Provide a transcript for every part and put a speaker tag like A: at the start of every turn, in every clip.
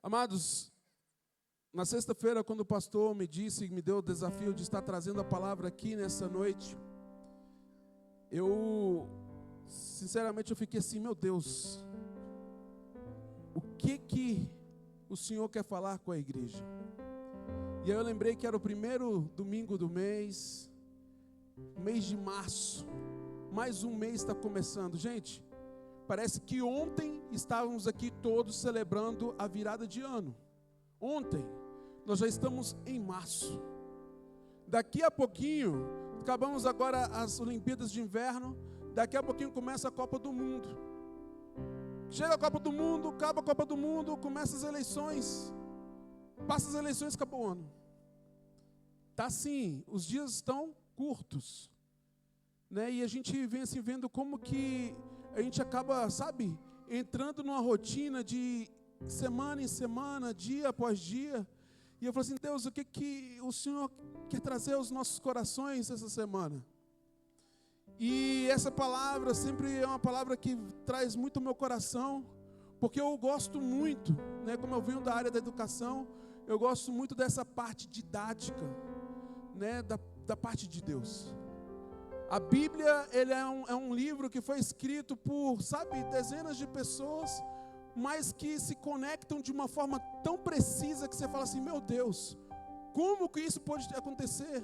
A: Amados, na sexta-feira, quando o pastor me deu o desafio de estar trazendo a palavra aqui nessa noite, sinceramente, eu fiquei assim, meu Deus, o que o Senhor quer falar com a igreja? E aí eu lembrei que era o primeiro domingo do mês de março, mais um mês está começando. Gente, parece que ontem estávamos aqui todos celebrando a virada de ano. Ontem, nós já estamos em março. Daqui a pouquinho, acabamos agora as Olimpíadas de Inverno, daqui a pouquinho começa a Copa do Mundo. Chega a Copa do Mundo, acaba a Copa do Mundo, começa as eleições. Passa as eleições, acabou o ano. Tá assim, os dias estão curtos, né? E a gente vem assim vendo como que a gente acaba, sabe, entrando numa rotina de semana em semana, dia após dia. E eu falo assim, Deus, o que o Senhor quer trazer aos nossos corações essa semana? E essa palavra sempre é uma palavra que traz muito ao meu coração, porque eu gosto muito, né, como eu venho da área da educação, eu gosto muito dessa parte didática, né, da parte de Deus. A Bíblia, ele é um livro que foi escrito por, sabe, dezenas de pessoas, mas que se conectam de uma forma tão precisa que você fala assim, meu Deus, como que isso pode acontecer?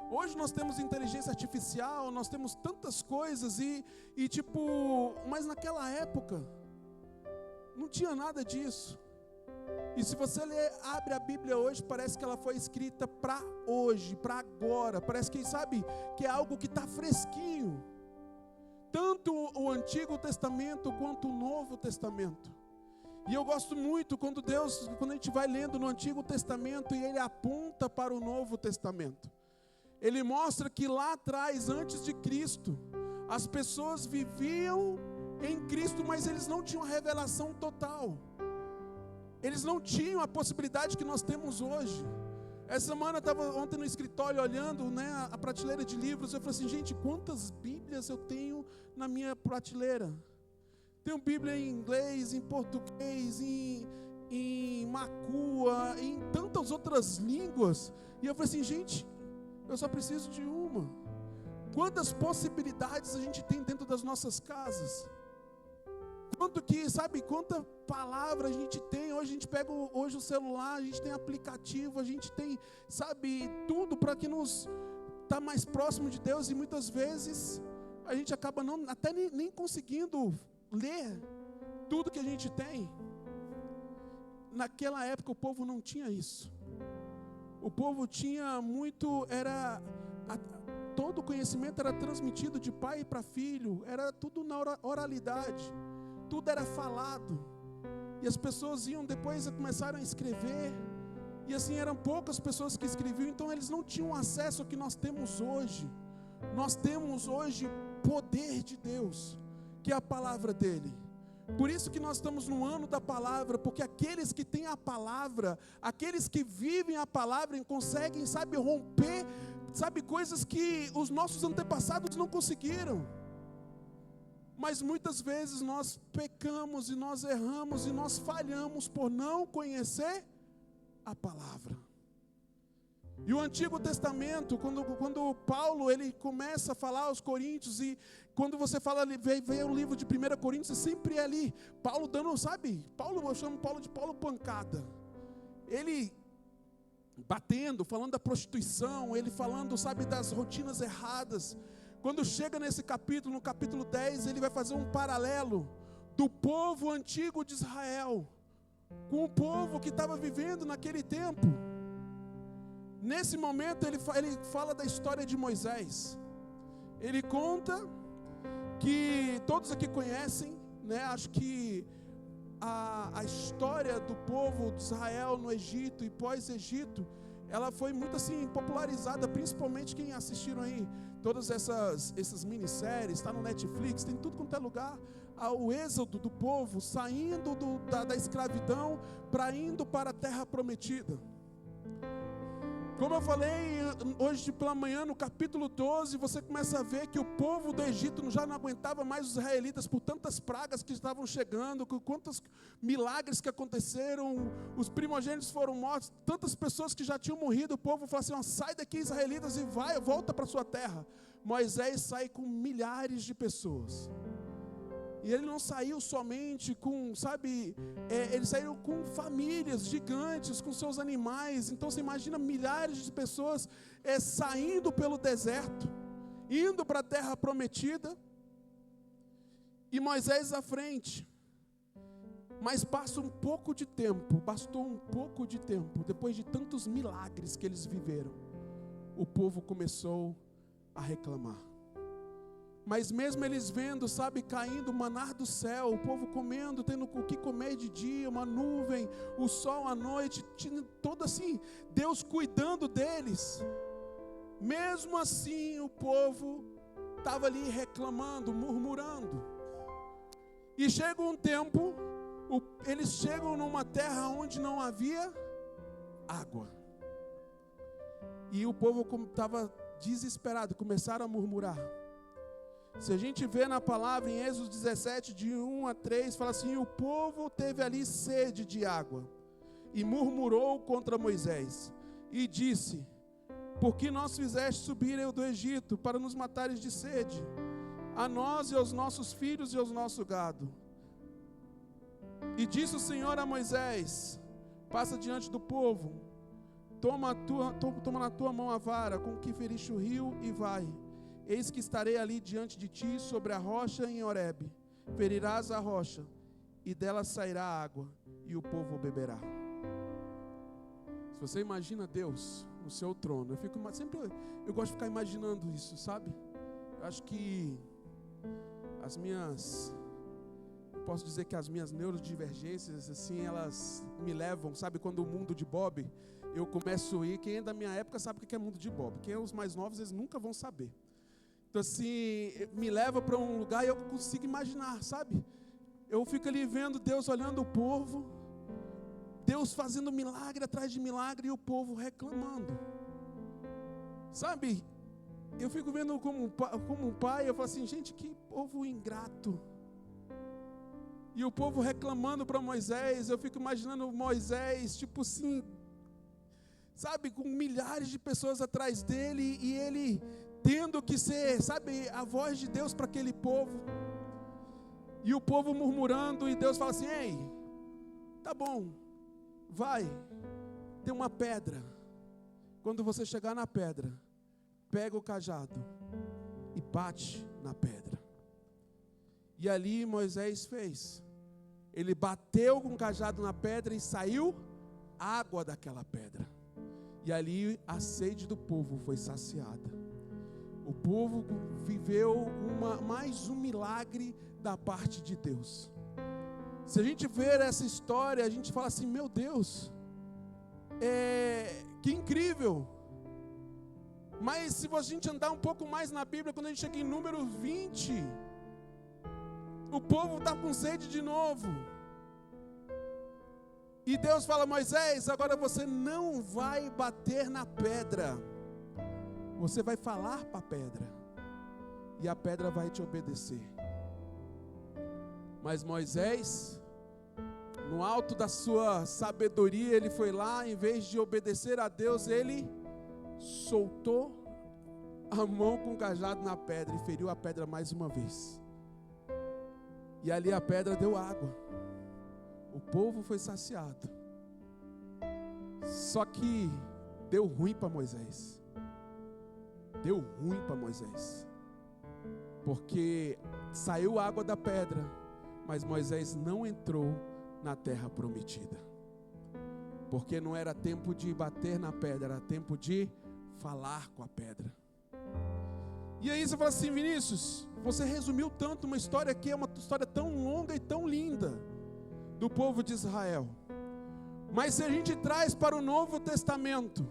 A: Hoje nós temos inteligência artificial, nós temos tantas coisas mas naquela época não tinha nada disso. E se você abre a Bíblia hoje, parece que ela foi escrita para hoje, para agora. Parece que, sabe, que é algo que está fresquinho. Tanto o Antigo Testamento quanto o Novo Testamento. E eu gosto muito quando a gente vai lendo no Antigo Testamento e ele aponta para o Novo Testamento. Ele mostra que lá atrás, antes de Cristo, as pessoas viviam em Cristo, mas eles não tinham a revelação total. Eles não tinham a possibilidade que nós temos hoje. Essa semana eu estava ontem no escritório olhando, né, a prateleira de livros. Eu falei assim, gente, quantas Bíblias eu tenho na minha prateleira? Tenho Bíblia em inglês, em português, em macua, em tantas outras línguas. E eu falei assim, gente, eu só preciso de uma. Quantas possibilidades a gente tem dentro das nossas casas? Quanta palavra a gente tem. Hoje a gente pega o celular, a gente tem aplicativo, a gente tem, tudo para que nos tá mais próximo de Deus. E muitas vezes a gente acaba nem conseguindo ler tudo que a gente tem. Naquela época o povo não tinha isso. O povo tinha muito, todo o conhecimento era transmitido de pai para filho, era tudo na oralidade. Tudo era falado, e as pessoas depois começaram a escrever, e assim eram poucas pessoas que escreviam, então eles não tinham acesso ao que nós temos hoje. Nós temos hoje poder de Deus, que é a palavra dele. Por isso que nós estamos no ano da palavra, porque aqueles que têm a palavra, aqueles que vivem a palavra, conseguem, romper, coisas que os nossos antepassados não conseguiram. Mas muitas vezes nós pecamos e nós erramos e nós falhamos por não conhecer a palavra. E o Antigo Testamento, quando Paulo ele começa a falar aos Coríntios, e quando você fala, vê o livro de 1 Coríntios, sempre é ali, Paulo dando, eu chamo Paulo de Paulo pancada. Ele batendo, falando da prostituição, ele falando, das rotinas erradas. Quando chega nesse capítulo, no capítulo 10, ele vai fazer um paralelo do povo antigo de Israel com o povo que estava vivendo naquele tempo. Nesse momento ele fala da história de Moisés. Ele conta que todos aqui conhecem, né? Acho que a história do povo de Israel no Egito e pós-Egito, ela foi muito assim popularizada, principalmente quem assistiram aí todas essas minisséries, está no Netflix, tem tudo quanto é lugar, o êxodo do povo saindo da escravidão indo para a terra prometida. Como eu falei hoje pela manhã, no capítulo 12, você começa a ver que o povo do Egito já não aguentava mais os israelitas por tantas pragas que estavam chegando, quantos milagres que aconteceram, os primogênitos foram mortos, tantas pessoas que já tinham morrido. O povo falou assim: sai daqui, israelitas, e volta para sua terra. Moisés sai com milhares de pessoas. E ele não saiu somente com, eles saíram com famílias gigantes, com seus animais. Então você imagina milhares de pessoas saindo pelo deserto, indo para a terra prometida, e Moisés à frente. Mas bastou um pouco de tempo, depois de tantos milagres que eles viveram, o povo começou a reclamar. Mas mesmo eles vendo, caindo maná do céu, o povo comendo, tendo o que comer de dia, uma nuvem, o sol à noite, todo assim, Deus cuidando deles. Mesmo assim o povo estava ali reclamando, murmurando. E chega um tempo, eles chegam numa terra onde não havia água. E o povo estava desesperado, começaram a murmurar. Se a gente vê na palavra em Êxodo 17, de 1 a 3, fala assim: o povo teve ali sede de água, e murmurou contra Moisés, e disse: por que nós fizeste subir eu do Egito, para nos matares de sede, a nós e aos nossos filhos e aos nosso gado? E disse o Senhor a Moisés: passa diante do povo, toma na tua mão a vara com que feriste o rio e vai. Eis que estarei ali diante de ti sobre a rocha em Horebe. Ferirás a rocha, e dela sairá água, e o povo beberá. Se você imagina Deus no seu trono, eu gosto de ficar imaginando isso, Eu acho que posso dizer que as minhas neurodivergências, assim, elas me levam, quando o mundo de Bob, eu começo a ir. Quem é da minha época sabe o que é mundo de Bob. Quem é os mais novos, eles nunca vão saber. Então assim, me leva para um lugar e eu consigo imaginar, Eu fico ali vendo Deus olhando o povo, Deus fazendo milagre atrás de milagre e o povo reclamando. Eu fico vendo como um pai, eu falo assim: gente, que povo ingrato. E o povo reclamando para Moisés, eu fico imaginando Moisés, com milhares de pessoas atrás dele, e ele tendo que ser, a voz de Deus para aquele povo. E o povo murmurando, e Deus fala assim: ei, tá bom, vai, tem uma pedra. Quando você chegar na pedra, pega o cajado e bate na pedra. E ali Moisés fez. Ele bateu com o cajado na pedra e saiu água daquela pedra. E ali a sede do povo foi saciada. O povo viveu mais um milagre da parte de Deus. Se a gente ver essa história, a gente fala assim: meu Deus, que incrível. Mas se a gente andar um pouco mais na Bíblia, quando a gente chega em número 20, o povo está com sede de novo. E Deus fala: Moisés, agora você não vai bater na pedra, você vai falar para a pedra, e a pedra vai te obedecer. Mas Moisés, no alto da sua sabedoria, ele foi lá, em vez de obedecer a Deus, ele soltou a mão com o cajado na pedra e feriu a pedra mais uma vez. E ali a pedra deu água. O povo foi saciado. Só que deu ruim para Moisés. Deu ruim para Moisés. Porque saiu água da pedra, mas Moisés não entrou na terra prometida. Porque não era tempo de bater na pedra, era tempo de falar com a pedra. E aí você fala assim: Vinícius, você resumiu tanto uma história que é uma história tão longa e tão linda do povo de Israel. Mas se a gente traz para o Novo Testamento,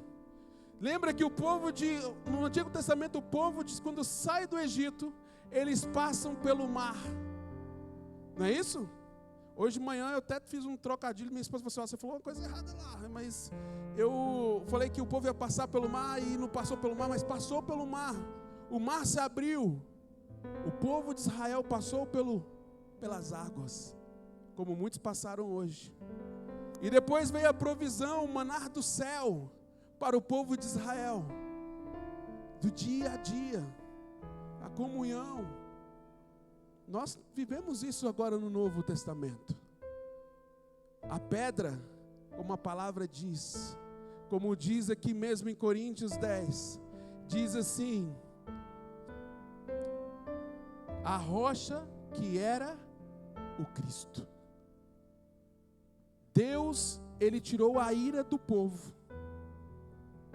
A: lembra que no Antigo Testamento, o povo diz, quando sai do Egito, eles passam pelo mar. Não é isso? Hoje de manhã eu até fiz um trocadilho, minha esposa falou assim, você falou uma coisa errada lá, mas eu falei que o povo ia passar pelo mar e não passou pelo mar, mas passou pelo mar. O mar se abriu. O povo de Israel passou pelas águas, como muitos passaram hoje. E depois veio a provisão, o maná do céu, para o povo de Israel. Do dia a dia, a comunhão. Nós vivemos isso agora no Novo Testamento. A pedra, como a palavra diz, como diz aqui mesmo em Coríntios 10, diz assim: a rocha que era o Cristo. Deus, Ele tirou a ira do povo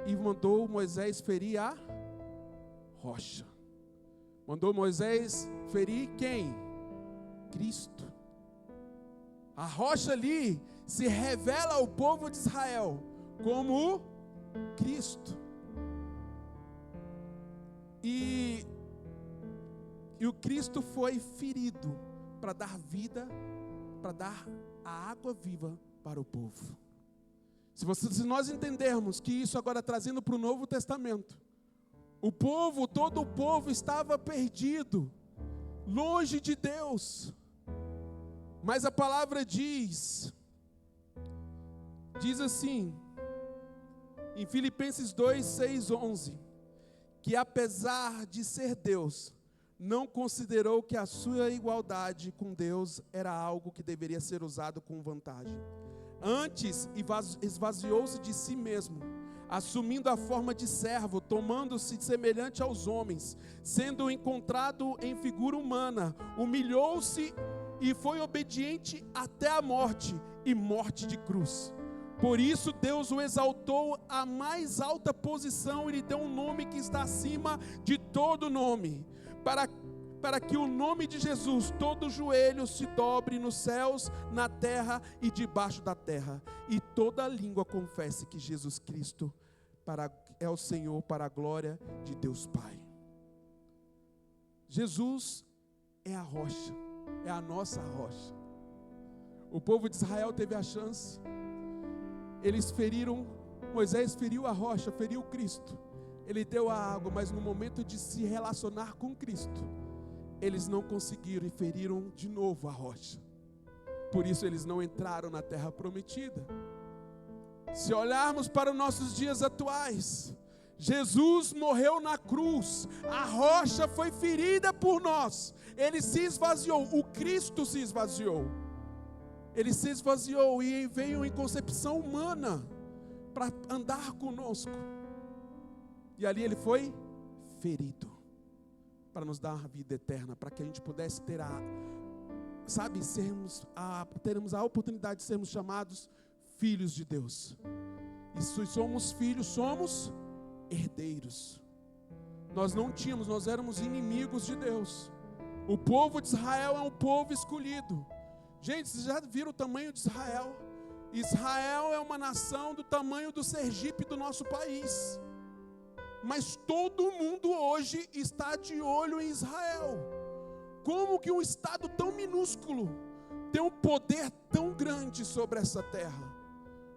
A: e mandou Moisés ferir a rocha. Mandou Moisés ferir quem? Cristo. A rocha ali se revela ao povo de Israel como Cristo. E o Cristo foi ferido para dar vida, para dar a água viva para o povo. Se nós entendermos que isso agora trazendo para o Novo Testamento, todo o povo estava perdido, longe de Deus. Mas a palavra diz assim, em Filipenses 2, 6, 11, que apesar de ser Deus, não considerou que a sua igualdade com Deus era algo que deveria ser usado com vantagem. Antes, esvaziou-se de si mesmo, assumindo a forma de servo, tomando-se semelhante aos homens, sendo encontrado em figura humana, humilhou-se e foi obediente até a morte, e morte de cruz. Por isso Deus o exaltou à mais alta posição e lhe deu um nome que está acima de todo nome, para que o nome de Jesus, todo joelho se dobre nos céus, na terra e debaixo da terra, e toda língua confesse que Jesus Cristo é o Senhor, para a glória de Deus Pai. Jesus é a rocha, é a nossa rocha. O povo de Israel teve a chance, Moisés feriu a rocha, feriu Cristo, ele deu a água, mas no momento de se relacionar com Cristo, eles não conseguiram e feriram de novo a rocha. Por isso eles não entraram na terra prometida. Se olharmos para os nossos dias atuais, Jesus morreu na cruz, a rocha foi ferida por nós, ele se esvaziou, o Cristo se esvaziou. Ele se esvaziou e veio em concepção humana para andar conosco. E ali ele foi ferido para nos dar a vida eterna, para que a gente pudesse ter termos a oportunidade de sermos chamados filhos de Deus. E se somos filhos, somos herdeiros. Nós éramos inimigos de Deus. O povo de Israel é um povo escolhido. Gente, vocês já viram o tamanho de Israel? Israel é uma nação do tamanho do Sergipe do nosso país. Mas todo mundo hoje está de olho em Israel. Como que um estado tão minúsculo tem um poder tão grande sobre essa terra?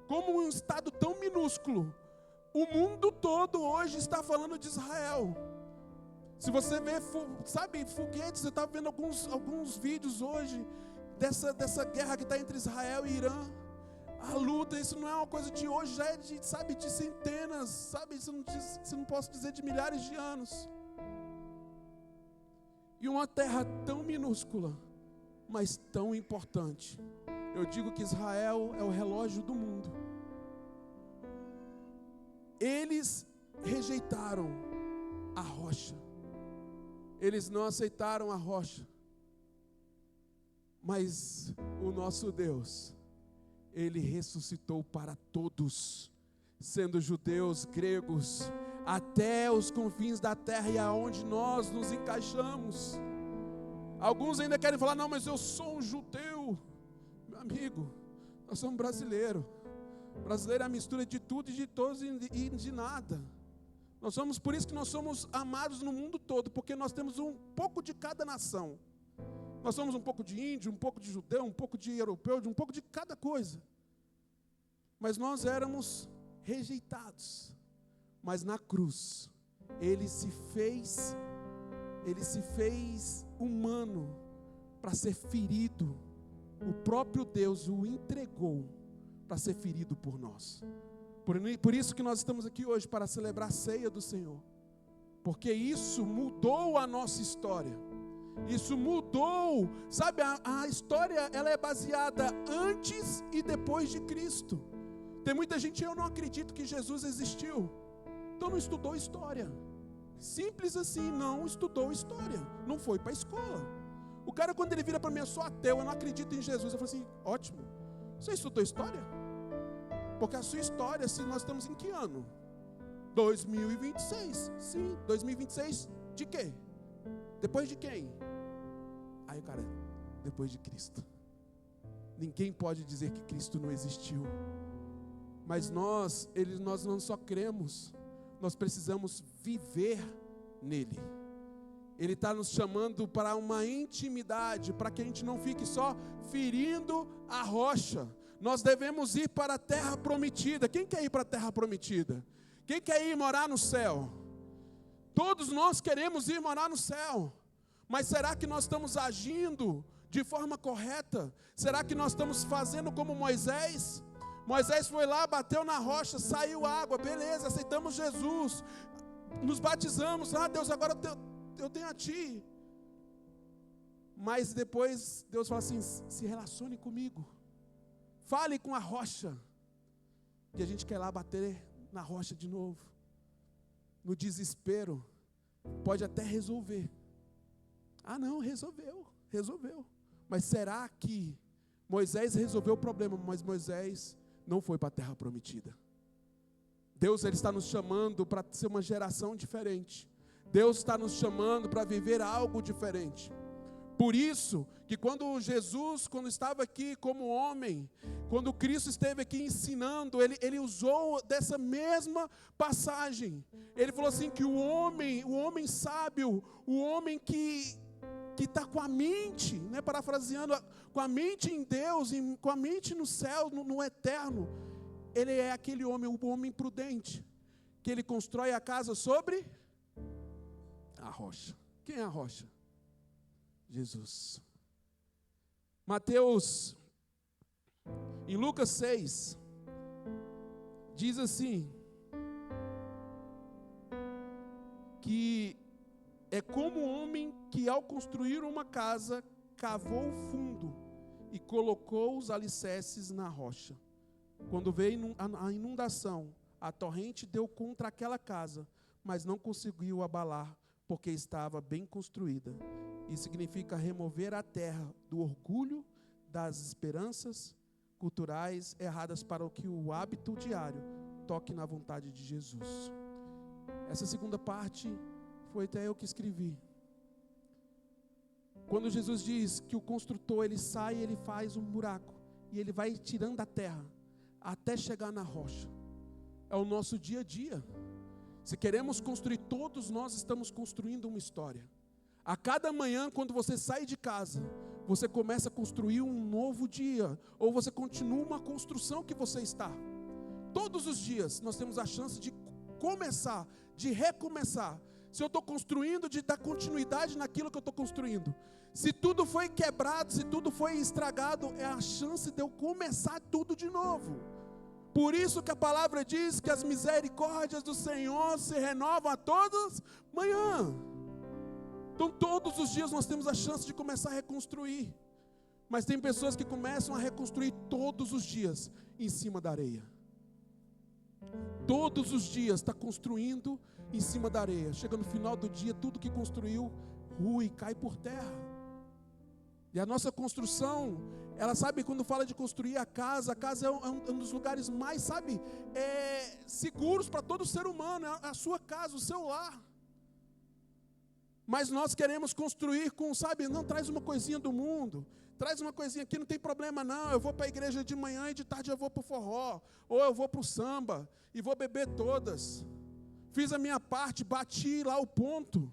A: Como um estado tão minúsculo, o mundo todo hoje está falando de Israel. Se você vê, foguetes, você está vendo alguns vídeos hoje dessa guerra que está entre Israel e Irã. A luta, isso não é uma coisa de hoje, já é de centenas, isso não posso dizer de milhares de anos. E uma terra tão minúscula, mas tão importante. Eu digo que Israel é o relógio do mundo. Eles rejeitaram a rocha. Eles não aceitaram a rocha. Mas o nosso Deus, Ele ressuscitou para todos, sendo judeus, gregos, até os confins da terra e aonde nós nos encaixamos. Alguns ainda querem falar, não, mas eu sou um judeu. Meu amigo, nós somos brasileiros. Brasileiro é a mistura de tudo e de todos e de nada. Por isso que nós somos amados no mundo todo, porque nós temos um pouco de cada nação. Nós somos um pouco de índio, um pouco de judeu, um pouco de europeu, um pouco de cada coisa. Mas nós éramos rejeitados. Mas na cruz, Ele se fez humano para ser ferido. O próprio Deus o entregou para ser ferido por nós. Por isso que nós estamos aqui hoje, para celebrar a ceia do Senhor. Porque isso mudou a nossa história. Isso mudou, sabe, a história ela é baseada antes e depois de Cristo. Tem muita gente, eu não acredito que Jesus existiu. Então não estudou história. Simples assim, não estudou história. Não foi para a escola. O cara, quando ele vira para mim, eu sou ateu, eu não acredito em Jesus. Eu falo assim, ótimo. Você estudou história? Porque a sua história, se nós estamos em que ano? 2026. Sim, 2026 de quê? Depois de quem? Aí o cara, depois de Cristo. Ninguém pode dizer que Cristo não existiu. Mas nós não só cremos, nós precisamos viver nele. Ele está nos chamando para uma intimidade, para que a gente não fique só ferindo a rocha. Nós devemos ir para a terra prometida. Quem quer ir para a terra prometida? Quem quer ir morar no céu? Todos nós queremos ir morar no céu. Mas será que nós estamos agindo de forma correta? Será que nós estamos fazendo como Moisés? Moisés foi lá, bateu na rocha, saiu água, beleza, aceitamos Jesus. Nos batizamos, Deus, agora eu tenho a Ti. Mas depois Deus fala assim, se relacione comigo. Fale com a rocha. E a gente quer lá bater na rocha de novo. No desespero. Pode até resolver. Não, resolveu. Mas será que Moisés resolveu o problema? Mas Moisés não foi para a terra prometida. Deus, Ele está nos chamando para ser uma geração diferente. Deus está nos chamando para viver algo diferente. Por isso, que quando Jesus, quando estava aqui como homem, quando Cristo esteve aqui ensinando, ele usou dessa mesma passagem. Ele falou assim que o homem sábio, o homem que está com a mente, parafraseando, com a mente em Deus, com a mente no céu, no eterno, ele é aquele homem, o homem prudente, que ele constrói a casa sobre a rocha. Quem é a rocha? Jesus. Mateus, em Lucas 6, diz assim, que é como um homem que ao construir uma casa, cavou o fundo e colocou os alicerces na rocha. Quando veio a inundação, a torrente deu contra aquela casa, mas não conseguiu abalar, porque estava bem construída. Isso significa remover a terra do orgulho, das esperanças culturais erradas para que o hábito diário toque na vontade de Jesus. Essa segunda parte foi até eu que escrevi. Quando Jesus diz que o construtor, ele sai, ele faz um buraco, e ele vai tirando a terra, até chegar na rocha. É o nosso dia a dia. Se queremos construir, todos nós estamos construindo uma história. A cada manhã, quando você sai de casa, você começa a construir um novo dia, ou você continua uma construção que você está. Todos os dias, nós temos a chance de começar, de recomeçar. Se eu estou construindo, de dar continuidade naquilo que eu estou construindo. Se tudo foi quebrado, se tudo foi estragado, é a chance de eu começar tudo de novo. Por isso que a palavra diz que as misericórdias do Senhor se renovam a todos manhã. Então todos os dias nós temos a chance de começar a reconstruir. Mas tem pessoas que começam a reconstruir todos os dias em cima da areia. Todos os dias está construindo em cima da areia. Chega no final do dia, tudo que construiu rui, cai por terra. E a nossa construção, ela sabe, quando fala de construir a casa é um dos lugares mais, seguros para todo ser humano, é a sua casa, o seu lar. Mas nós queremos construir com, não, traz uma coisinha do mundo, traz uma coisinha aqui, não tem problema não, eu vou para a igreja de manhã e de tarde eu vou para o forró, ou eu vou para o samba, e vou beber todas. Fiz a minha parte, bati lá o ponto.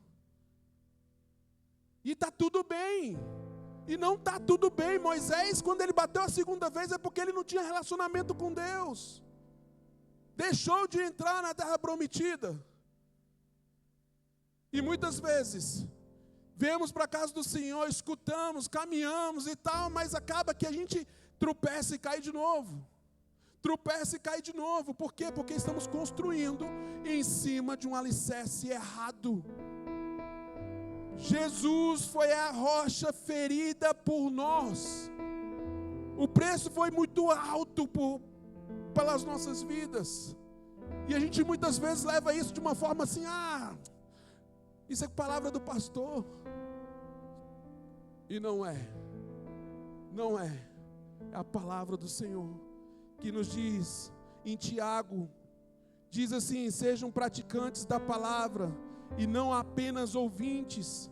A: E está tudo bem. E não está tudo bem. Moisés, quando ele bateu a segunda vez, é porque ele não tinha relacionamento com Deus. Deixou de entrar na terra prometida. E muitas vezes, viemos para a casa do Senhor, escutamos, caminhamos e tal, mas acaba que a gente tropeça e cai de novo. Tropeça e cai de novo. Por quê? Porque estamos construindo em cima de um alicerce errado. Jesus foi a rocha ferida por nós. O preço foi muito alto pelas nossas vidas. E a gente muitas vezes leva isso de uma forma assim, isso é palavra do pastor. E não é. Não é. É a palavra do Senhor que nos diz em Tiago, diz assim: sejam praticantes da palavra e não apenas ouvintes,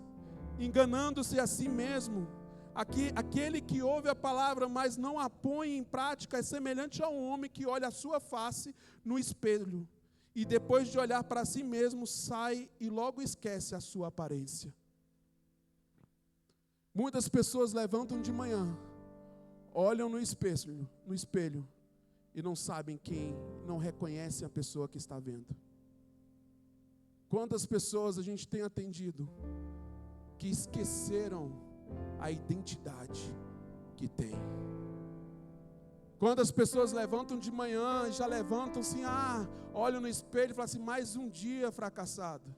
A: enganando-se a si mesmo. Aquele que ouve a palavra, mas não a põe em prática, é semelhante a um homem que olha a sua face no espelho e depois de olhar para si mesmo, sai e logo esquece a sua aparência. Muitas pessoas levantam de manhã, olham no espelho e não sabem quem, não reconhecem a pessoa que está vendo. Quantas pessoas a gente tem atendido que esqueceram a identidade que tem? Quantas pessoas levantam de manhã e já levantam assim, olham no espelho e falam assim, mais um dia fracassado.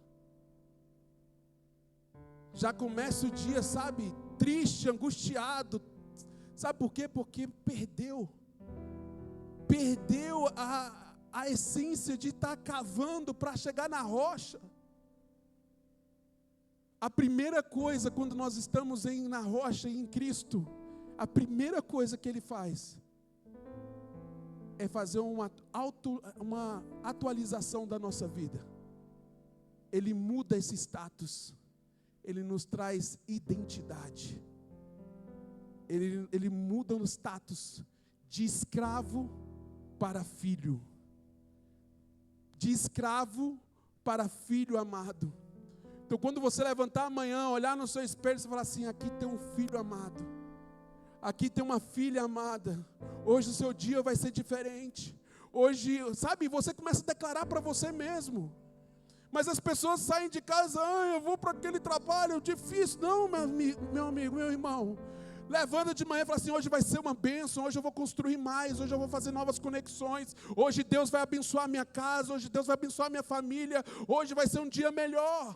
A: Já começa o dia, sabe, triste, angustiado. Sabe por quê? Porque perdeu a essência de estar cavando para chegar na rocha. A primeira coisa, quando nós estamos na rocha, em Cristo, a primeira coisa que Ele faz é fazer uma atualização da nossa vida. Ele muda esse status. Ele nos traz identidade. Ele muda o status de escravo para filho. De escravo para filho amado. Então, quando você levantar amanhã, olhar no seu espelho, você falar assim, aqui tem um filho amado. Aqui tem uma filha amada. Hoje o seu dia vai ser diferente. Hoje, sabe, você começa a declarar para você mesmo. Mas as pessoas saem de casa, eu vou para aquele trabalho difícil. Não, meu amigo, meu irmão. Levanta de manhã e fala assim, hoje vai ser uma bênção, hoje eu vou construir mais, hoje eu vou fazer novas conexões, hoje Deus vai abençoar a minha casa, hoje Deus vai abençoar a minha família, hoje vai ser um dia melhor.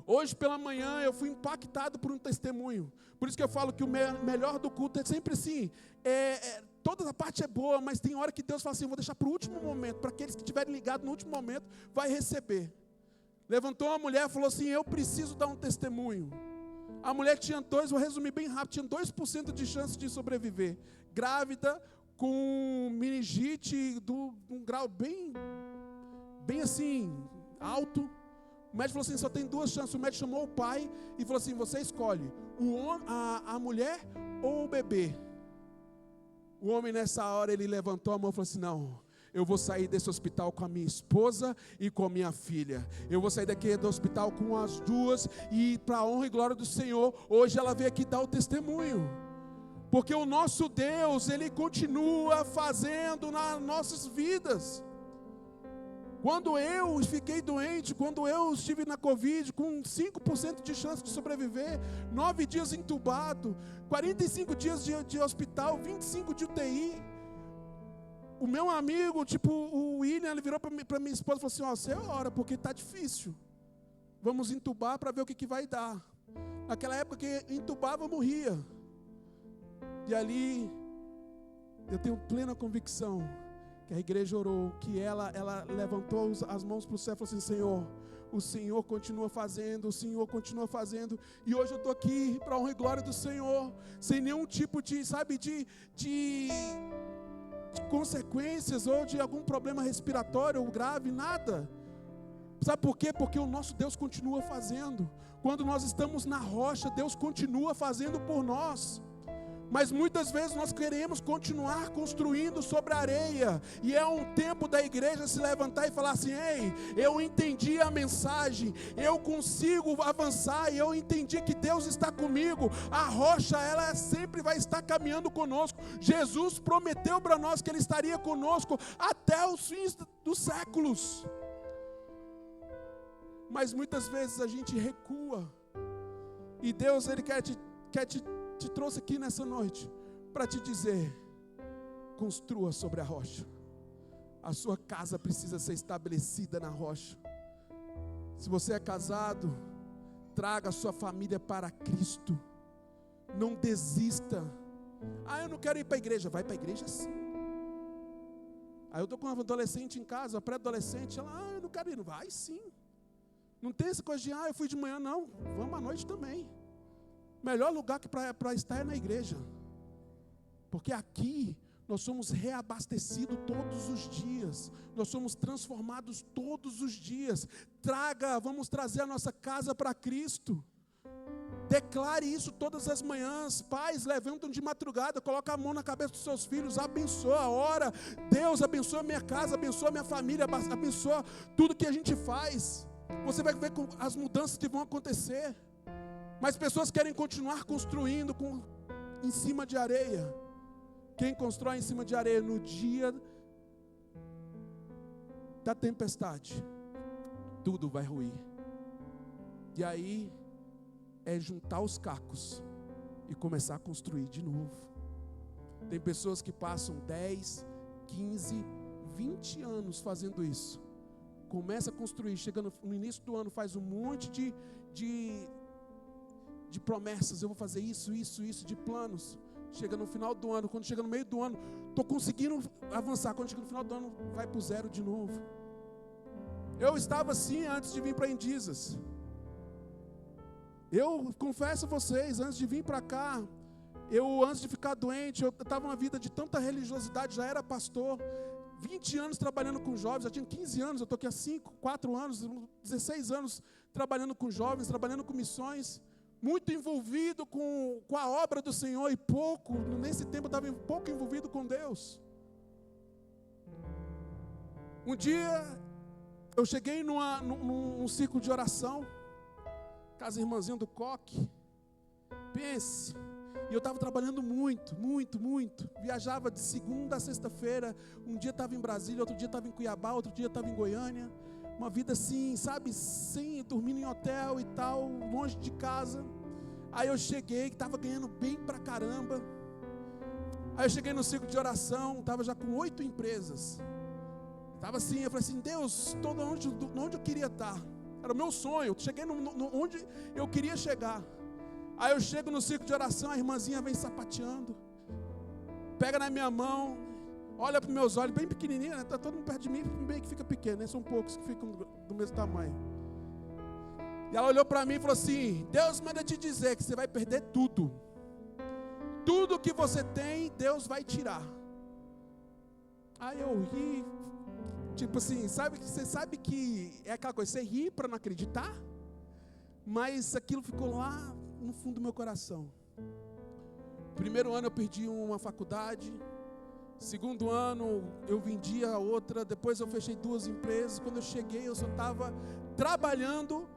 A: Hoje pela manhã eu fui impactado por um testemunho. Por isso que eu falo que o melhor do culto é sempre assim, toda a parte é boa, mas tem hora que Deus fala assim, eu vou deixar para o último momento, para aqueles que estiverem ligados no último momento, vai receber. Levantou uma mulher e falou assim, eu preciso dar um testemunho. A mulher tinha vou resumir bem rápido, tinha 2% de chance de sobreviver. Grávida, com meningite, um grau bem assim, alto. O médico falou assim, só tem 2 chances. O médico chamou o pai e falou assim, você escolhe a mulher ou o bebê. O homem nessa hora, ele levantou a mão e falou assim, não, eu vou sair desse hospital com a minha esposa e com a minha filha. Eu vou sair daqui do hospital com as duas e para a honra e glória do Senhor, hoje ela veio aqui dar o testemunho. Porque o nosso Deus, Ele continua fazendo nas nossas vidas. Quando eu fiquei doente, quando eu estive na Covid, com 5% de chance de sobreviver, 9 dias entubado, 45 dias de hospital, 25 de UTI, o meu amigo, o William, ele virou para minha esposa e falou assim, você ora, porque está difícil, vamos entubar para ver o que vai dar. Naquela época que entubava, morria. E ali, eu tenho plena convicção, que a igreja orou, que ela levantou as mãos para o céu e falou assim, Senhor, o Senhor continua fazendo, o Senhor continua fazendo, e hoje eu estou aqui para a honra e glória do Senhor, sem nenhum tipo de consequências, ou de algum problema respiratório ou grave, nada. Sabe por quê? Porque o nosso Deus continua fazendo. Quando nós estamos na rocha, Deus continua fazendo por nós. Mas muitas vezes nós queremos continuar construindo sobre a areia. E é um tempo da igreja se levantar e falar assim: ei, eu entendi a mensagem, eu consigo avançar, e eu entendi que Deus está comigo. A rocha, ela sempre vai estar caminhando conosco. Jesus prometeu para nós que Ele estaria conosco até os fins dos séculos. Mas muitas vezes a gente recua. E Deus, Ele quer te trouxe aqui nessa noite para te dizer: construa sobre a rocha. A sua casa precisa ser estabelecida na rocha. Se você é casado, traga a sua família para Cristo. Não desista. Eu não quero ir para a igreja. Vai para a igreja sim. Aí eu estou com uma adolescente em casa, uma pré-adolescente, ela: eu não quero ir. Vai sim. Não tem essa coisa de: eu fui de manhã. Não, vamos à noite também. Melhor lugar que para estar é na igreja. Porque aqui nós somos reabastecidos todos os dias. Nós somos transformados todos os dias. Vamos trazer a nossa casa para Cristo. Declare isso todas as manhãs. Pais, levantam de madrugada, coloca a mão na cabeça dos seus filhos, abençoa, ora: Deus, abençoa a minha casa, abençoa a minha família, abençoa tudo que a gente faz. Você vai ver as mudanças que vão acontecer. Mas pessoas querem continuar construindo em cima de areia. Quem constrói em cima de areia no dia da tempestade, tudo vai ruir. E aí é juntar os cacos e começar a construir de novo. Tem pessoas que passam 10, 15, 20 anos fazendo isso. Começa a construir, chega no início do ano, faz um monte de promessas: eu vou fazer isso, de planos. Chega no final do ano, quando chega no meio do ano, estou conseguindo avançar. Quando chega no final do ano, vai para o zero de novo. Eu estava assim antes de vir para Indizas. Eu confesso a vocês, antes de vir para cá, antes de ficar doente, eu estava numa vida de tanta religiosidade, já era pastor, 20 anos trabalhando com jovens, já tinha 15 anos, eu estou aqui há 4 anos, 16 anos trabalhando com jovens, trabalhando com missões, muito envolvido com a obra do Senhor, e nesse tempo eu estava pouco envolvido com Deus. Um dia, eu cheguei num círculo de oração, com as irmãzinhas do Coque, pense, e eu estava trabalhando muito, viajava de segunda a sexta-feira, um dia estava em Brasília, outro dia estava em Cuiabá, outro dia estava em Goiânia, uma vida assim, sabe, sem dormindo em hotel e tal, longe de casa. Aí eu cheguei, estava ganhando bem pra caramba. Aí eu cheguei no ciclo de oração, estava já com 8 empresas. Estava assim, eu falei assim: Deus, estou onde eu queria estar. Era o meu sonho, cheguei onde eu queria chegar. Aí eu chego no ciclo de oração, a irmãzinha vem sapateando, pega na minha mão, olha para os meus olhos, bem pequenininha, né? Está todo mundo perto de mim, bem que fica pequeno, né? São poucos que ficam do mesmo tamanho. E ela olhou para mim e falou assim: Deus manda te dizer que você vai perder tudo. Tudo que você tem, Deus vai tirar. Aí eu ri, tipo assim, você sabe que é aquela coisa, você ri para não acreditar, mas aquilo ficou lá no fundo do meu coração. Primeiro ano eu perdi uma faculdade, segundo ano eu vendi a outra, depois eu fechei 2 empresas. Quando eu cheguei, eu só estava trabalhando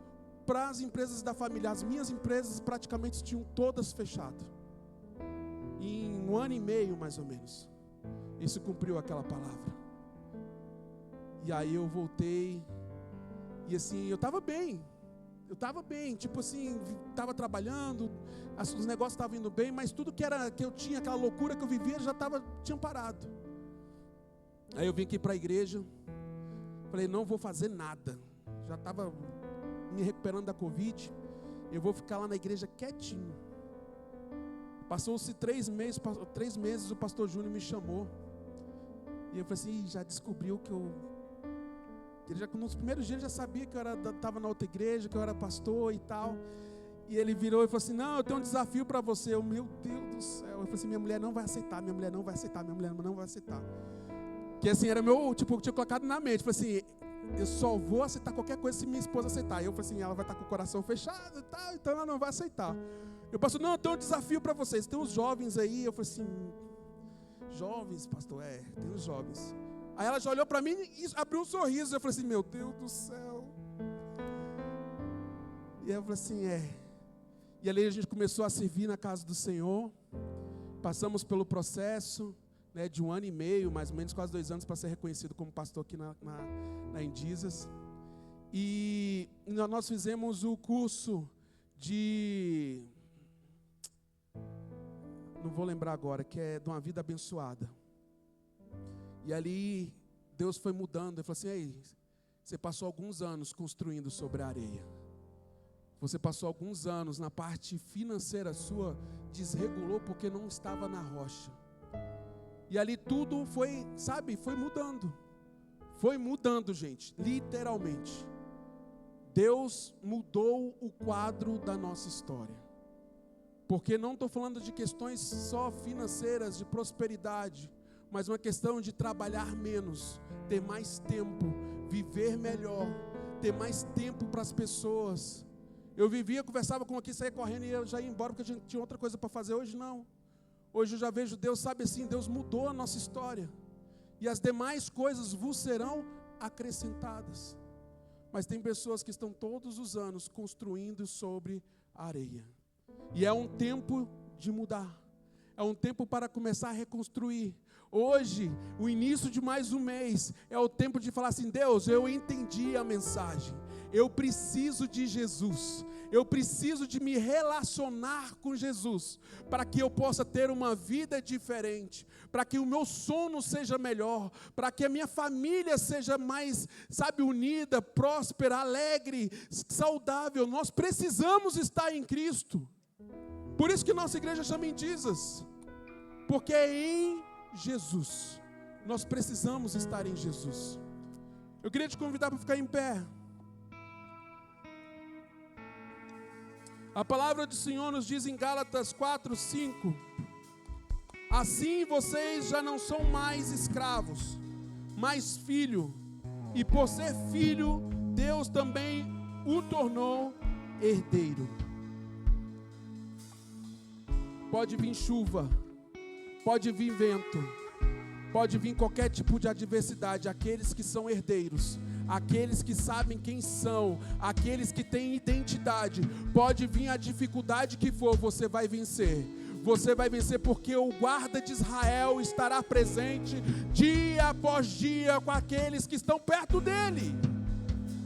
A: para as empresas da família. As minhas empresas praticamente tinham todas fechado. Em 1 ano e meio mais ou menos, isso cumpriu aquela palavra. E aí eu voltei, e assim, eu estava bem, tipo assim, estava trabalhando, os negócios estavam indo bem, mas tudo que eu tinha, aquela loucura que eu vivia, tinha parado. Aí eu vim aqui para a igreja, falei: não vou fazer nada, já estava me recuperando da Covid, eu vou ficar lá na igreja quietinho. Passou-se 3 meses, o pastor Júnior me chamou, e eu falei assim: já descobriu que ele nos primeiros dias ele já sabia que eu estava na outra igreja, que eu era pastor e tal. E ele virou e falou assim: não, eu tenho um desafio para você. Meu Deus do céu. Eu falei assim: minha mulher não vai aceitar. Que assim, era meu, tipo, eu tinha colocado na mente. Eu falei assim: eu só vou aceitar qualquer coisa se minha esposa aceitar. E eu falei assim: ela vai estar com o coração fechado e tal, então ela não vai aceitar. Eu pastor, não, eu tenho um desafio para vocês. Tem uns jovens aí. Eu falei assim, jovens, pastor? Tem uns jovens. Aí ela já olhou para mim e abriu um sorriso. Eu falei assim, meu Deus do céu. E aí eu falei assim, E ali a gente começou a servir na casa do Senhor. Passamos pelo processo, né, de 1 ano e meio, mais ou menos, quase 2 anos, para ser reconhecido como pastor aqui na Indizas. E nós fizemos o curso de... Não vou lembrar agora, que é de uma vida abençoada. E ali, Deus foi mudando. Ele falou assim, ei, você passou alguns anos construindo sobre a areia. Você passou alguns anos na parte financeira sua, desregulou porque não estava na rocha. E ali tudo foi, foi mudando. Foi mudando, gente, literalmente. Deus mudou o quadro da nossa história. Porque não estou falando de questões só financeiras, de prosperidade, mas uma questão de trabalhar menos, ter mais tempo, viver melhor, ter mais tempo para as pessoas. Eu vivia, conversava com aqui, saía correndo e eu já ia embora porque a gente tinha outra coisa para fazer. Hoje não. Hoje eu já vejo Deus, Deus mudou a nossa história. E as demais coisas vos serão acrescentadas. Mas tem pessoas que estão todos os anos construindo sobre a areia. E é um tempo de mudar. É um tempo para começar a reconstruir. Hoje, o início de mais um mês, é o tempo de falar assim, Deus, eu entendi a mensagem. Eu preciso de Jesus. Eu preciso de me relacionar com Jesus, para que eu possa ter uma vida diferente, para que o meu sono seja melhor, para que a minha família seja mais, unida, próspera, alegre, saudável. Nós precisamos estar em Cristo. Por isso que nossa igreja chama Indizas, porque é em Jesus. Nós precisamos estar em Jesus. Eu queria te convidar para ficar em pé. A palavra do Senhor nos diz em Gálatas 4:5: assim vocês já não são mais escravos, mas filho, e por ser filho, Deus também o tornou herdeiro. Pode vir chuva, pode vir vento, pode vir qualquer tipo de adversidade, aqueles que são herdeiros, aqueles que sabem quem são, aqueles que têm identidade, pode vir a dificuldade que for, você vai vencer. Você vai vencer porque o guarda de Israel estará presente dia após dia com aqueles que estão perto dele.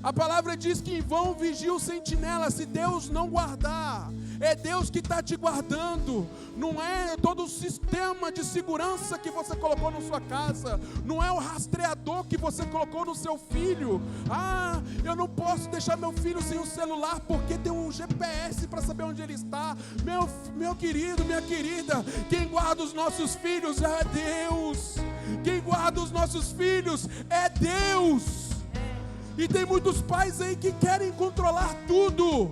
A: A palavra diz que em vão vigia o sentinela se Deus não guardar. É Deus que está te guardando. Não é todo o sistema de segurança que você colocou na sua casa. Não é o rastreador que você colocou no seu filho. Eu não posso deixar meu filho sem o celular porque tem um GPS para saber onde ele está. Meu querido, minha querida, quem guarda os nossos filhos é Deus. Quem guarda os nossos filhos é Deus. E tem muitos pais aí que querem controlar tudo.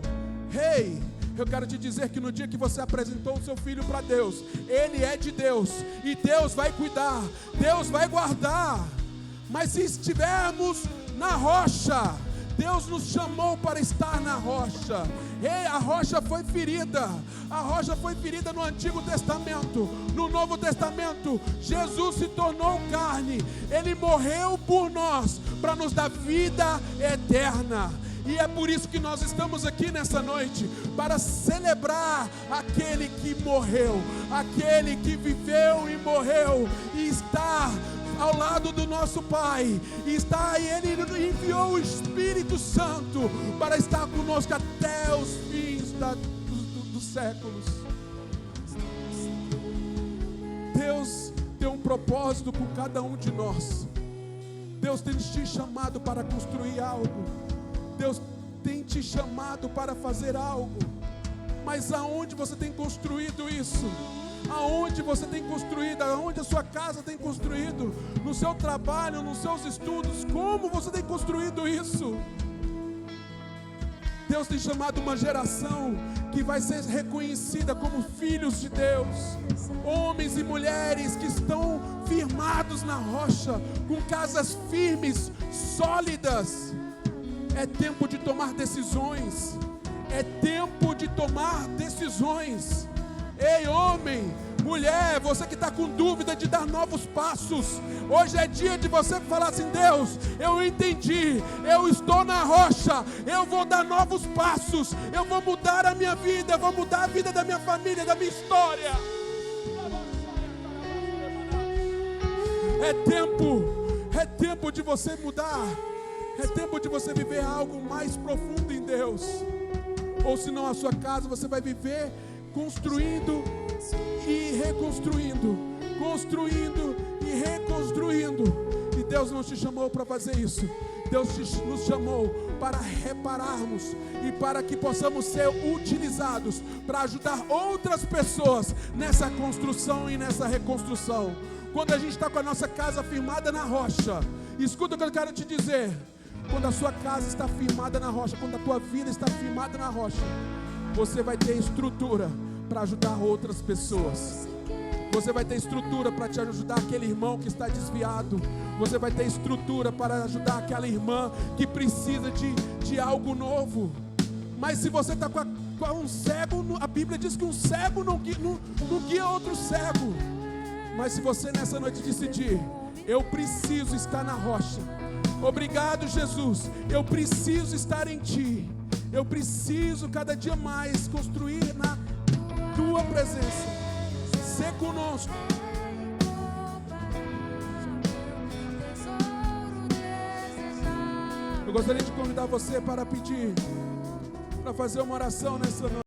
A: Eu quero te dizer que no dia que você apresentou o seu filho para Deus, ele é de Deus, e Deus vai cuidar, Deus vai guardar. Mas se estivermos na rocha, Deus nos chamou para estar na rocha. A rocha foi ferida. A rocha foi ferida no Antigo Testamento. No Novo Testamento, Jesus se tornou carne. Ele morreu por nós, para nos dar vida eterna. E é por isso que nós estamos aqui nessa noite, para celebrar aquele que morreu, aquele que viveu e morreu, e está ao lado do nosso Pai, e Ele enviou o Espírito Santo para estar conosco até os fins dos séculos. Deus tem um propósito com cada um de nós. Deus tem te chamado para construir algo. Deus tem te chamado para fazer algo. Mas aonde você tem construído isso? Aonde você tem construído? Aonde a sua casa tem construído? No seu trabalho, nos seus estudos? Como você tem construído isso? Deus tem chamado uma geração que vai ser reconhecida como filhos de Deus. Homens e mulheres que estão firmados na rocha, com casas firmes, sólidas. É tempo de tomar decisões. É tempo de tomar decisões. Ei, homem, mulher, você que está com dúvida de dar novos passos, hoje é dia de você falar assim: Deus, eu entendi, eu estou na rocha, eu vou dar novos passos, eu vou mudar a minha vida, eu vou mudar a vida da minha família, da minha história. É tempo de você mudar, é tempo de você viver algo mais profundo em Deus. Ou senão a sua casa você vai viver construindo e reconstruindo, construindo e reconstruindo. E Deus não te chamou para fazer isso. Deus nos chamou para repararmos e para que possamos ser utilizados para ajudar outras pessoas nessa construção e nessa reconstrução. Quando a gente está com a nossa casa firmada na rocha, escuta o que eu quero te dizer. Quando a sua casa está firmada na rocha, quando a tua vida está firmada na rocha, você vai ter estrutura para ajudar outras pessoas. Você vai ter estrutura para te ajudar aquele irmão que está desviado. Você vai ter estrutura para ajudar aquela irmã que precisa de algo novo. Mas se você está com um cego, a Bíblia diz que um cego não guia outro cego. Mas se você nessa noite decidir: eu preciso estar na rocha, obrigado Jesus, eu preciso estar em Ti, eu preciso cada dia mais construir na Tua presença, ser conosco. Eu gostaria de convidar você para pedir, para fazer uma oração nessa noite.